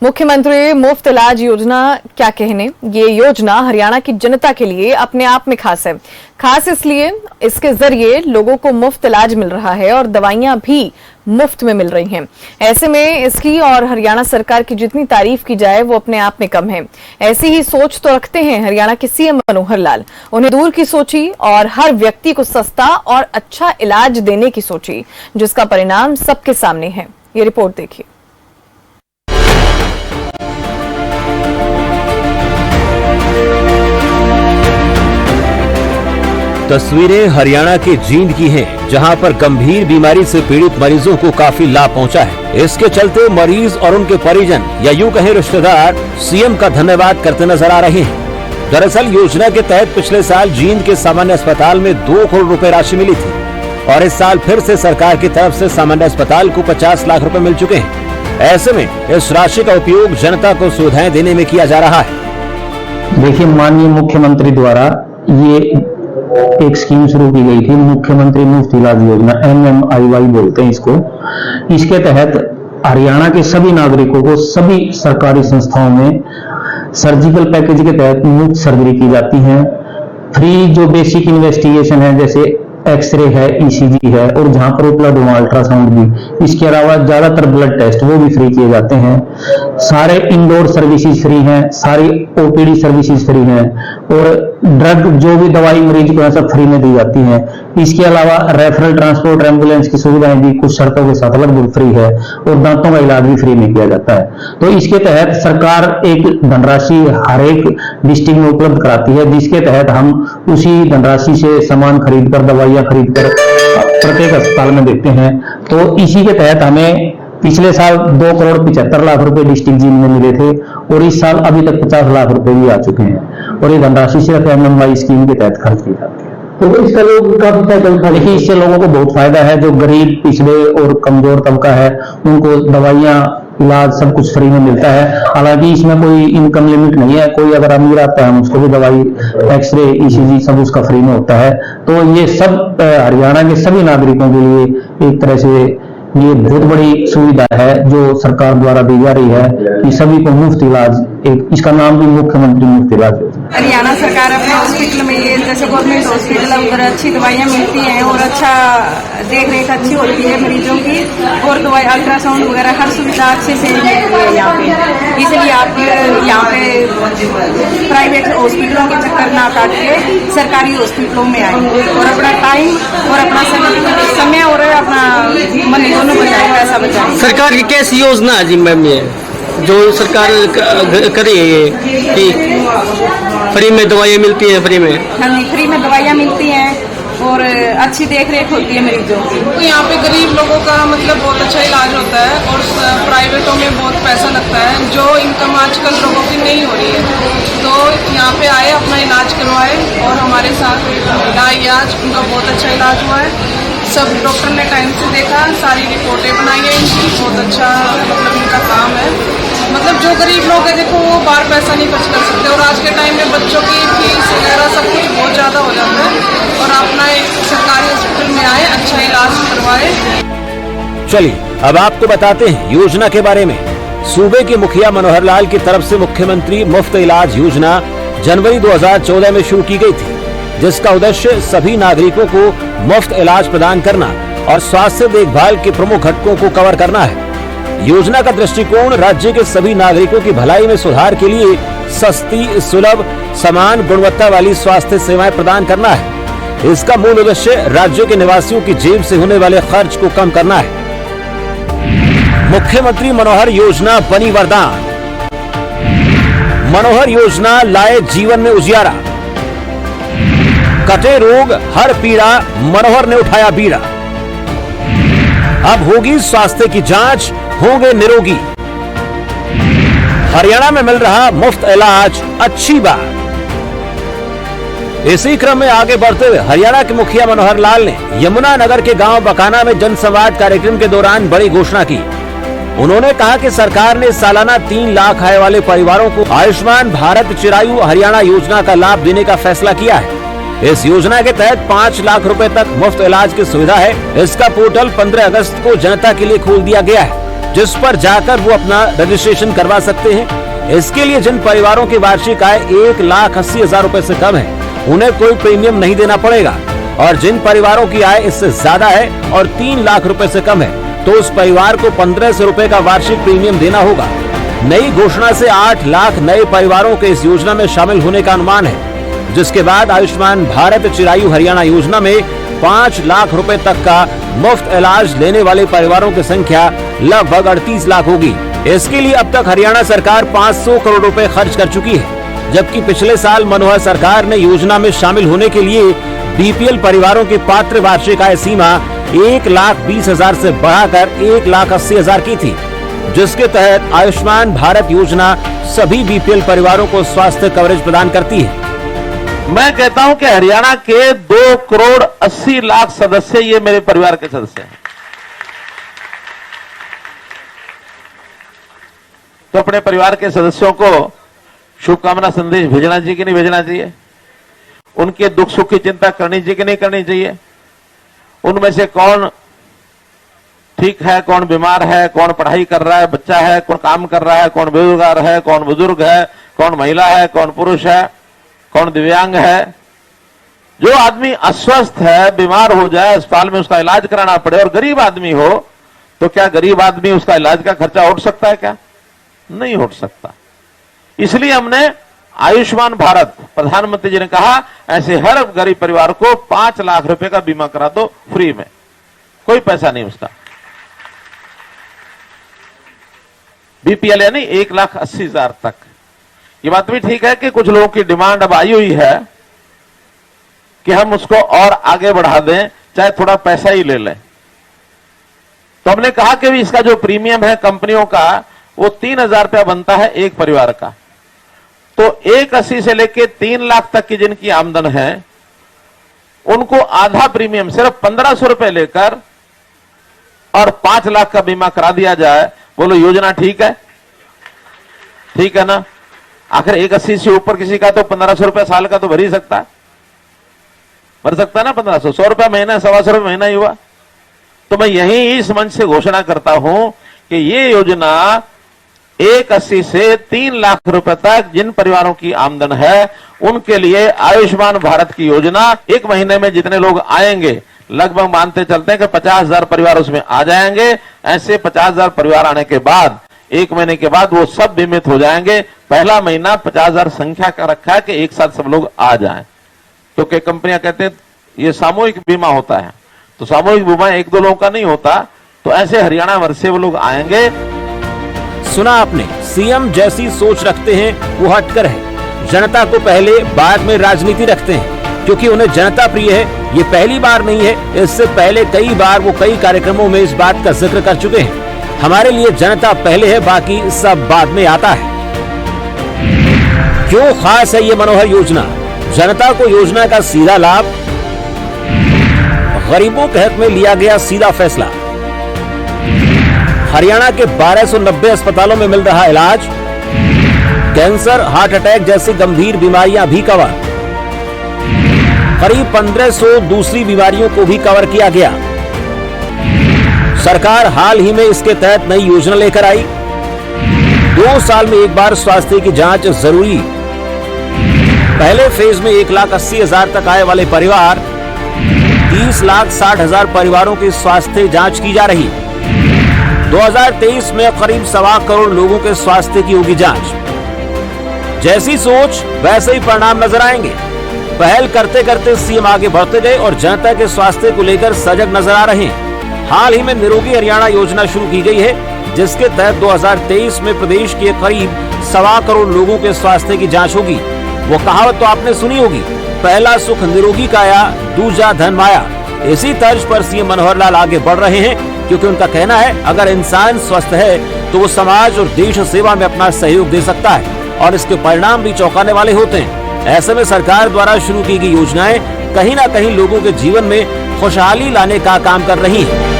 मुख्यमंत्री मुफ्त इलाज योजना क्या कहने, ये योजना हरियाणा की जनता के लिए अपने आप में खास है। खास इसलिए इसके जरिए लोगों को मुफ्त इलाज मिल रहा है और दवाइयां भी मुफ्त में मिल रही हैं। ऐसे में इसकी और हरियाणा सरकार की जितनी तारीफ की जाए वो अपने आप में कम है। ऐसी ही सोच तो रखते हैं हरियाणा के सीएम मनोहर लाल। उन्हें दूर की सोची और हर व्यक्ति को सस्ता और अच्छा इलाज देने की सोची, जिसका परिणाम सबके सामने है। ये रिपोर्ट देखिए। तस्वीरें हरियाणा के जींद की हैं, जहां पर गंभीर बीमारी से पीड़ित मरीजों को काफी लाभ पहुंचा है। इसके चलते मरीज और उनके परिजन या यूं कहें रिश्तेदार सीएम का धन्यवाद करते नजर आ रहे हैं। दरअसल योजना के तहत पिछले साल जींद के सामान्य अस्पताल में 2 करोड़ रुपए राशि मिली थी और इस साल फिर से सरकार की तरफ से सामान्य अस्पताल को 50 लाख रुपए मिल चुके हैं। ऐसे में इस राशि का उपयोग जनता को सुविधाएं देने में किया जा रहा है। देखिए, माननीय मुख्यमंत्री द्वारा ये एक स्कीम शुरू की गई थी, मुख्यमंत्री मुफ्त इलाज योजना, MMIY बोलते हैं इसको। इसके तहत हरियाणा के सभी नागरिकों को सभी सरकारी संस्थाओं में सर्जिकल पैकेज के तहत मुफ्त सर्जरी की जाती है। फ्री जो बेसिक इन्वेस्टिगेशन है, जैसे एक्सरे है, ECG है, और जहां पर उपलब्ध हुआ अल्ट्रासाउंड भी। इसके अलावा ज्यादातर ब्लड टेस्ट वो भी फ्री किए जाते हैं। सारे इंडोर सर्विसेज फ्री हैं, सारी OPD सर्विसेज फ्री हैं, और ड्रग जो भी दवाई मरीज को सब फ्री में दी जाती है। इसके अलावा रेफरल ट्रांसपोर्ट एम्बुलेंस की सुविधाएं भी कुछ शर्तों के साथ लगभग फ्री है, और दांतों का इलाज भी फ्री में किया जाता है। तो इसके तहत सरकार एक धनराशि हर एक डिस्ट्रिक्ट में उपलब्ध कराती है, जिसके तहत हम उसी धनराशि से सामान खरीद कर, दवाइयां खरीद कर प्रत्येक अस्पताल में देते हैं। तो इसी के तहत हमें पिछले साल 2 करोड़ 75 लाख रुपए डिस्ट्रिक्ट जींद में मिले थे, और इस साल अभी तक 50 लाख रुपए भी आ चुके हैं, और ये धनराशि सिर्फ MMY स्कीम के तहत खर्च की जाती है। तो इसका लोग काफी फायदा, देखिए इससे लोगों को बहुत फायदा है। जो गरीब, पिछड़े और कमजोर तबका है, उनको दवाइयां, इलाज सब कुछ फ्री में मिलता है। हालांकि इसमें कोई इनकम लिमिट नहीं है, कोई अगर अमीर आता है हम उसको भी दवाई, एक्सरे, ECG सब उसका फ्री में होता है। तो ये सब हरियाणा के सभी नागरिकों के लिए एक तरह से ये बहुत बड़ी सुविधा है जो सरकार द्वारा दी जा रही है कि सभी को मुफ्त इलाज, एक इसका नाम भी मुख्यमंत्री मुफ्त इलाज योजना। हरियाणा सरकार अपने हॉस्पिटल में, ये जैसे गवर्नमेंट हॉस्पिटल है, उधर अच्छी दवाइयाँ मिलती हैं और अच्छा देख रेख अच्छी होती है मरीजों की, और दवाई, अल्ट्रासाउंड वगैरह हर सुविधा अच्छे से मिलती है यहाँ पे। इसलिए आप यहाँ पे प्राइवेट हॉस्पिटलों के चक्कर ना काट के सरकारी हॉस्पिटलों में आए और अपना टाइम और अपना समय और अपना मन दोनों बचाए, पैसा बचाए। सरकार की कैसी योजना है जी मैम ये जो सरकार करे कि फ्री में दवाइयाँ मिलती हैं? फ्री में, हाँ जी, फ्री में दवाइयाँ मिलती हैं और अच्छी देख रेख होती है मरीजों की। तो यहाँ पे गरीब लोगों का मतलब बहुत अच्छा इलाज होता है, और प्राइवेटों में बहुत पैसा लगता है जो इनकम आजकल लोगों की नहीं हो रही है। तो यहाँ पे आए, अपना इलाज करवाए, और हमारे साथ इलाज उनका बहुत अच्छा इलाज हुआ है। सब डॉक्टर ने टाइम से देखा, सारी रिपोर्टें बनाई है इनकी, बहुत अच्छा मतलब इनका काम है। मतलब जो गरीब लोग हैं देखो वो बाहर पैसा नहीं खर्च कर सकते, और आज के टाइम में बच्चों की फीस वगैरह सब कुछ बहुत ज़्यादा हो जाता है, और अपना एक सरकारी हॉस्पिटल में आए, अच्छा इलाज करवाए। चलिए अब आपको बताते हैं योजना के बारे में। सूबे के मुखिया मनोहर लाल की तरफ से मुख्यमंत्री मुफ्त इलाज योजना जनवरी 2014 में शुरू की गई थी, जिसका उद्देश्य सभी नागरिकों को मुफ्त इलाज प्रदान करना और स्वास्थ्य देखभाल के प्रमुख घटकों को कवर करना है। योजना का दृष्टिकोण राज्य के सभी नागरिकों की भलाई में सुधार के लिए सस्ती, सुलभ, समान गुणवत्ता वाली स्वास्थ्य सेवाएं प्रदान करना है। इसका मूल उद्देश्य राज्य के निवासियों की जेब से होने वाले खर्च को कम करना है। मुख्यमंत्री मनोहर योजना बनी वरदान। मनोहर योजना लाए जीवन में उजियारा। कटे रोग हर पीड़ा, मनोहर ने उठाया बीड़ा। अब होगी स्वास्थ्य की जांच, होंगे निरोगी। हरियाणा में मिल रहा मुफ्त इलाज, अच्छी बात। इसी क्रम में आगे बढ़ते हुए हरियाणा के मुखिया मनोहर लाल ने यमुनानगर के गांव बकाना में जनसंवाद कार्यक्रम के दौरान बड़ी घोषणा की। उन्होंने कहा कि सरकार ने सालाना 3 लाख आय वाले परिवारों को आयुष्मान भारत चिरायु हरियाणा योजना का लाभ देने का फैसला किया है। इस योजना के तहत 5 लाख रुपए तक मुफ्त इलाज की सुविधा है। इसका पोर्टल 15 अगस्त को जनता के लिए खोल दिया गया है, जिस पर जाकर वो अपना रजिस्ट्रेशन करवा सकते हैं। इसके लिए जिन परिवारों की वार्षिक आय 1,80,000 रुपए से कम है उन्हें कोई प्रीमियम नहीं देना पड़ेगा, और जिन परिवारों की आय इससे ज्यादा है और 3 लाख रुपए से कम है तो उस परिवार को 1,500 रुपए का वार्षिक प्रीमियम देना होगा। नई घोषणा से 8 लाख नए परिवारों के इस योजना में शामिल होने का अनुमान है, जिसके बाद आयुष्मान भारत चिरायु हरियाणा योजना में 5 लाख रुपए तक का मुफ्त इलाज लेने वाले परिवारों की संख्या लगभग 38 लाख होगी। इसके लिए अब तक हरियाणा सरकार 500 करोड़ रुपए खर्च कर चुकी है, जबकि पिछले साल मनोहर सरकार ने योजना में शामिल होने के लिए बीपीएल परिवारों की पात्र वार्षिक आय सीमा 1,20,000 से बढ़ाकर 1,80,000 की थी, जिसके तहत आयुष्मान भारत योजना सभी बीपीएल परिवारों को स्वास्थ्य कवरेज प्रदान करती है। मैं कहता हूं कि हरियाणा के 2 करोड़ 80 लाख सदस्य ये मेरे परिवार के सदस्य हैं। तो अपने परिवार के सदस्यों को शुभकामना संदेश भेजना चाहिए कि नहीं भेजना चाहिए? उनके दुख सुख की चिंता करनी चाहिए कि नहीं करनी चाहिए? उनमें से कौन ठीक है, कौन बीमार है, कौन पढ़ाई कर रहा है, बच्चा है, कौन काम कर रहा है, कौन बेरोजगार है, कौन बुजुर्ग है, कौन महिला है, कौन पुरुष है, कौन दिव्यांग है। जो आदमी अस्वस्थ है, बीमार हो जाए, अस्पताल में उसका इलाज कराना पड़े और गरीब आदमी हो, तो क्या गरीब आदमी उसका इलाज का खर्चा उठ सकता है? क्या नहीं उठ सकता। इसलिए हमने आयुष्मान भारत, प्रधानमंत्री जी ने कहा ऐसे हर गरीब परिवार को 5 लाख रुपए का बीमा करा दो फ्री में, कोई पैसा नहीं उसका। बीपीएल यानी 1,80,000 तक। ये बात भी ठीक है कि कुछ लोगों की डिमांड अब आई हुई है कि हम उसको और आगे बढ़ा दें, चाहे थोड़ा पैसा ही ले लें। तो हमने कहा कि इसका जो प्रीमियम है कंपनियों का वो 3,000 रुपया बनता है एक परिवार का। तो 1,80 से लेके 3 लाख तक की जिनकी आमदन है उनको आधा प्रीमियम सिर्फ 1,500 रुपए लेकर और 5 लाख का बीमा करा दिया जाए। बोलो योजना ठीक है? ठीक है ना? आखिर 1,80 से ऊपर किसी का तो 1,500 रुपए साल का तो भर ही सकता है, भर सकता है ना 1,500, 100 रुपया महीना, 125 रुपये महीना ही हुआ। तो मैं यही इस मंच से घोषणा करता हूं कि ये योजना 1,80 से 3 लाख रुपए तक जिन परिवारों की आमदन है उनके लिए आयुष्मान भारत की योजना, एक महीने में जितने लोग आएंगे लगभग मानते चलते हैं कि 50,000 परिवार उसमें आ जाएंगे। ऐसे 50,000 परिवार आने के बाद एक महीने के बाद वो सब बीमित हो जाएंगे। पहला महीना 50,000 संख्या का रखा है कि एक साथ सब लोग आ जाएं, क्योंकि कंपनियां कहते हैं ये सामूहिक बीमा होता है, तो सामूहिक बीमा 1-2 लोगों का नहीं होता। तो ऐसे हरियाणा भर से वो लोग आएंगे। सुना आपने, सीएम जैसी सोच रखते हैं वो हटकर है। जनता को पहले, बाद में राजनीति रखते हैं, क्योंकि उन्हें जनता प्रिय है। ये पहली बार नहीं है, इससे पहले कई बार वो कई कार्यक्रमों में इस बात का जिक्र कर चुके हैं। हमारे लिए जनता पहले है, बाकी सब बाद में आता है। क्यों खास है ये मनोहर योजना? जनता को योजना का सीधा लाभ, गरीबों के हक में लिया गया सीधा फैसला, हरियाणा के 1290 अस्पतालों में मिल रहा इलाज, कैंसर, हार्ट अटैक जैसी गंभीर बीमारियां भी कवर, करीब 1500 दूसरी बीमारियों को भी कवर किया गया। सरकार हाल ही में इसके तहत नई योजना लेकर आई। 2 साल में एक बार स्वास्थ्य की जांच जरूरी। पहले फेज में 1,80,000 तक आय वाले परिवार, 30,60,000 परिवारों की स्वास्थ्य जांच की जा रही। 2023 में करीब 1.25 करोड़ लोगों के स्वास्थ्य की होगी जांच। जैसी सोच वैसे ही परिणाम नजर आएंगे। पहल करते करते सीएम आगे बढ़ते गए और जनता के स्वास्थ्य को लेकर सजग नजर आ रहे हैं। हाल ही में निरोगी हरियाणा योजना शुरू की गई है, जिसके तहत 2023 में प्रदेश के करीब 1.25 करोड़ लोगों के स्वास्थ्य की जांच होगी। वो कहावत तो आपने सुनी होगी, पहला सुख निरोगी काया, दूजा धन माया। इसी तर्ज पर सीएम मनोहर लाल आगे बढ़ रहे हैं, क्योंकि उनका कहना है अगर इंसान स्वस्थ है तो वो समाज और देश सेवा में अपना सहयोग दे सकता है, और इसके परिणाम भी चौंकाने वाले होते हैं। ऐसे में सरकार द्वारा शुरू की गई योजनाएं कहीं ना कहीं लोगों के जीवन में खुशहाली लाने का काम कर रही हैं।